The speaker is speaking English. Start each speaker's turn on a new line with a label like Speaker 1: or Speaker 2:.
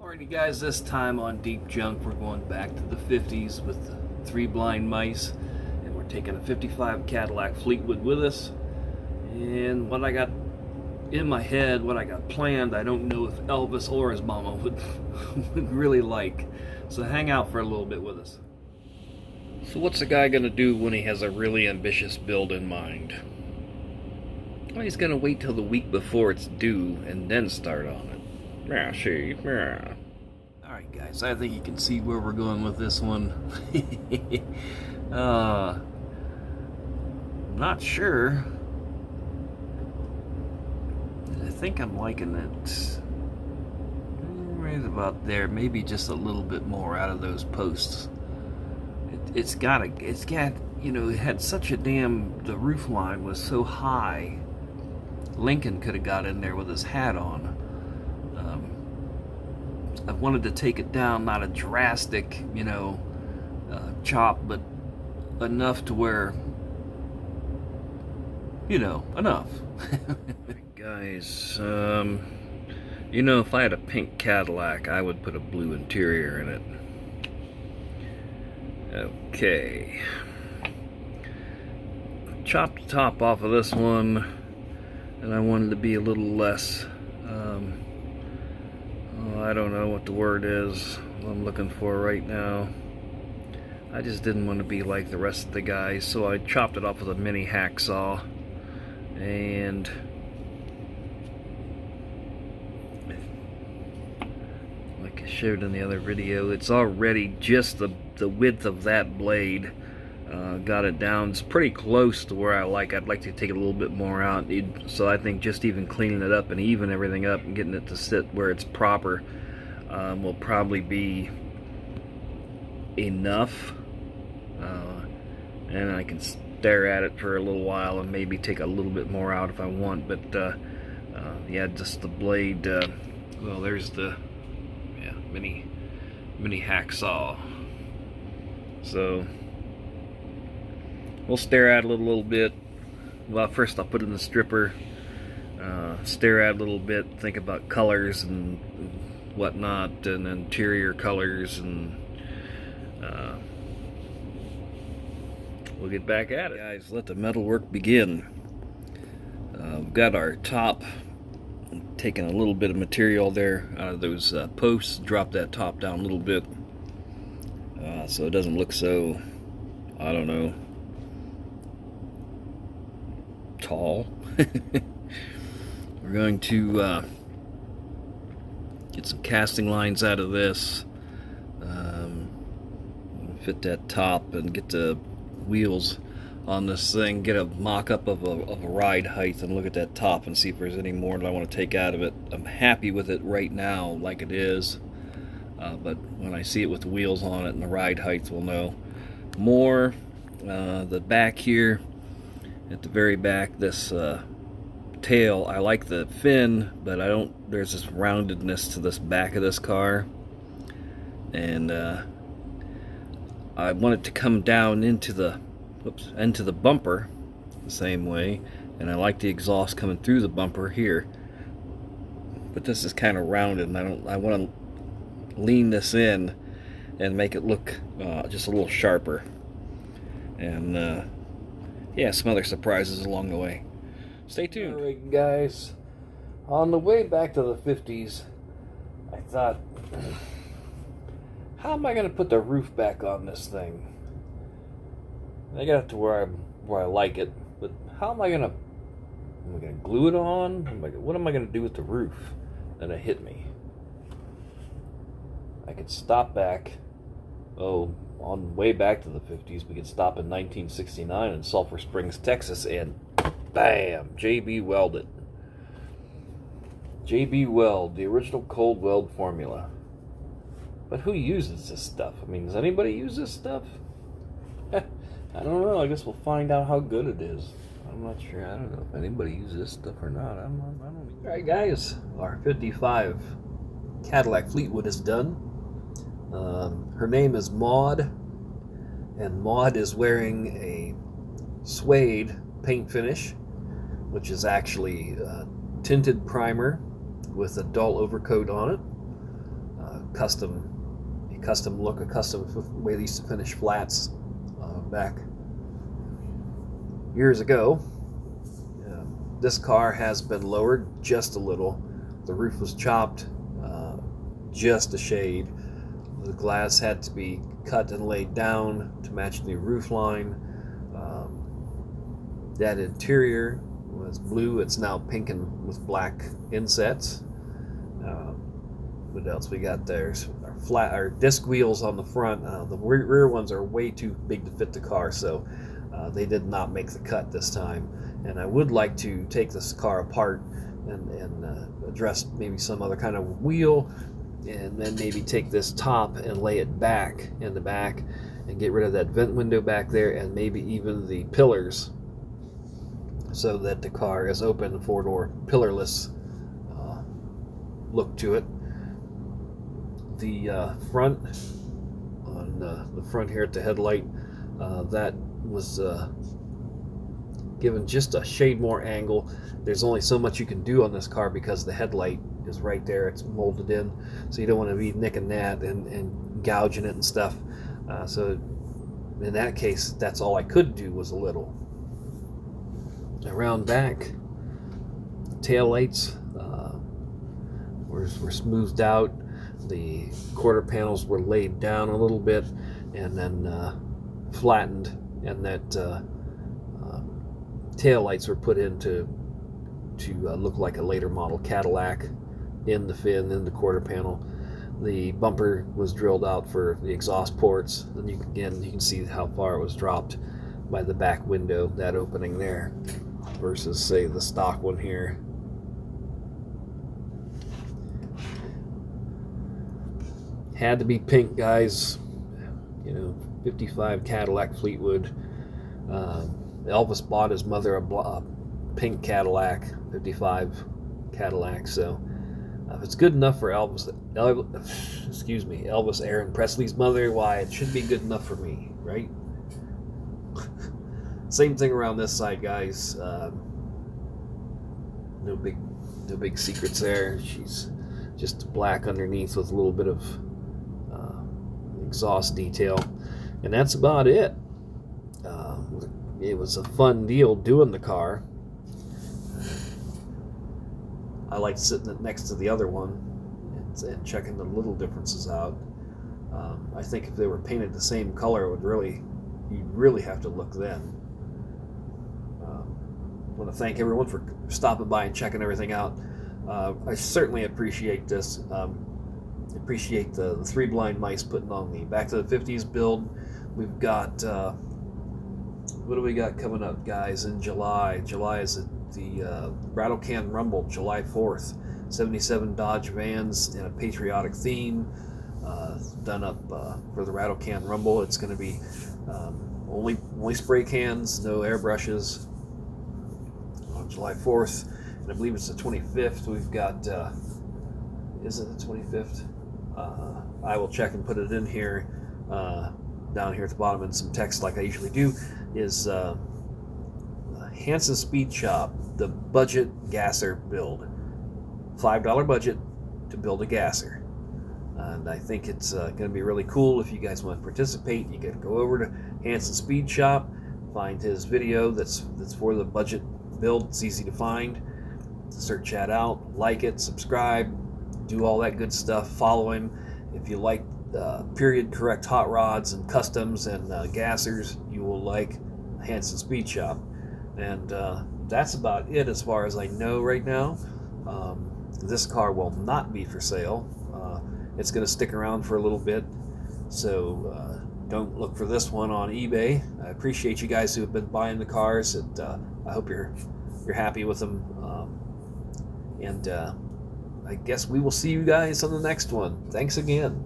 Speaker 1: Alrighty guys, this time on Deep Junk we're going back to the 50s with the Three Blind Mice, and we're taking a 55 Cadillac Fleetwood with us. And what I got in my head, what I got planned, I don't know if Elvis or his mama would really like. So hang out for a little bit with us. So what's a guy gonna do when he has a really ambitious build in mind? Well, he's gonna wait till the week before it's due and then start on it. Yeah, see, yeah. Alright guys, I think you can see where we're going with this one. Not sure. I think I'm liking it. Right about there, maybe just a little bit more out of those posts. It's got, you know, it had such a the roof line was so high. Lincoln could have got in there with his hat on. I wanted to take it down, not a drastic, you know, chop, but enough to where, you know, enough. Guys, you know, if I had a pink Cadillac, I would put a blue interior in it. Okay. Chopped the top off of this one, and I wanted to be a little less, I don't know what the word is I'm looking for right now. I just didn't want to be like the rest of the guys, so I chopped it off with a mini hacksaw. And like I showed in the other video, it's already just the width of that blade. Got it down. It's pretty close to where I like. I'd like to take a little bit more out. So I think just even cleaning it up and even everything up and getting it to sit where it's proper will probably be enough. And I can stare at it for a little while and maybe take a little bit more out if I want. But yeah, just the blade. Well, there's the mini hacksaw. So we'll stare at it a little bit. Well, first I'll put it in the stripper, stare at it a little bit, think about colors and whatnot, and interior colors, and we'll get back at it. Guys, let the metal work begin. We've got our top, taking a little bit of material there out of those posts, drop that top down a little bit so it doesn't look so, I don't know, tall. We're going to get some casting lines out of this, fit that top and get the wheels on this thing, get a mock-up of a ride height, and look at that top and see if there's any more that I want to take out of it. I'm happy with it right now like it is, but when I see it with the wheels on it and the ride heights, we'll know more. The back here, at the very back, this tail, I like the fin, but I don't, there's this roundedness to this back of this car, and I want it to come down into the bumper the same way, and I like the exhaust coming through the bumper here, but this is kind of rounded, and I want to lean this in and make it look just a little sharper, and yeah, some other surprises along the way. Stay tuned. Alright guys, on the way back to the 50s, I thought, how am I going to put the roof back on this thing? I got it to where I like it, but how am I going to glue it on? What am I going to do with the roof? Then it hit me. I could stop back, on the way back to the 50s, we could stop in 1969 in Sulphur Springs, Texas, and bam! JB welded. JB Weld, the original cold weld formula. But who uses this stuff? I mean, does anybody use this stuff? I don't know. I guess we'll find out how good it is. I'm not sure. I don't know if anybody uses this stuff or not. I don't know. Alright guys, our 55 Cadillac Fleetwood is done. Her name is Maud, and Maud is wearing a suede paint finish, which is actually tinted primer with a dull overcoat on it. custom look, a custom way they used to finish flats back years ago. This car has been lowered just a little. The roof was chopped just a shade. The glass had to be cut and laid down to match the roof line. That interior was blue. It's now pink and with black insets. What else we got there? Our disc wheels on the front. The rear ones are way too big to fit the car, so they did not make the cut this time. And I would like to take this car apart and address maybe some other kind of wheel, and then maybe take this top and lay it back in the back and get rid of that vent window back there, and maybe even the pillars, so that the car is open, four-door pillarless look to it. The front, on the front here at the headlight, that was given just a shade more angle. There's only so much you can do on this car because the headlight is right there, it's molded in, so you don't want to be nicking that and gouging it and stuff. So in that case, that's all I could do was a little. Around back, tail lights were smoothed out. The quarter panels were laid down a little bit and then flattened, and that tail lights were put in to look like a later model Cadillac in the fin, in the quarter panel. The bumper was drilled out for the exhaust ports, and you can see how far it was dropped by the back window, that opening there, versus say the stock one here. Had to be pink, guys. 55 Cadillac Fleetwood. Elvis bought his mother a pink Cadillac, 55 Cadillac. So if it's good enough for Elvis Aaron Presley's mother, why, it should be good enough for me, right? Same thing around this side, guys. No big secrets there. She's just black underneath with a little bit of exhaust detail, and that's about it. It was a fun deal doing the car. I like sitting next to the other one and checking the little differences out. I think if they were painted the same color, you'd really have to look then. I want to thank everyone for stopping by and checking everything out. I certainly appreciate this. Appreciate the three blind mice putting on the Back to the 50s build. We've got what do we got coming up, guys, in July? July is the Rattle Can Rumble, July 4th. 77 Dodge vans in a patriotic theme, done up for the Rattle Can Rumble. It's going to be only spray cans, no airbrushes, on July 4th. And I believe it's the 25th. We've got, is it the 25th? I will check and put it in here, down here at the bottom in some text like I usually do, is Hansen Speed Shop, the budget gasser build. $5 budget to build a gasser. And I think it's going to be really cool. If you guys want to participate, you can go over to Hansen Speed Shop, find his video that's for the budget build. It's easy to find. Search that out, like it, subscribe, do all that good stuff. Follow him. If you like period correct hot rods and customs and gassers, you will like Hansen Speed Shop. And that's about it as far as I know right now. This car will not be for sale. It's going to stick around for a little bit, so don't look for this one on eBay. I appreciate you guys who have been buying the cars, and I hope you're happy with them. And I guess we will see you guys on the next one. Thanks again.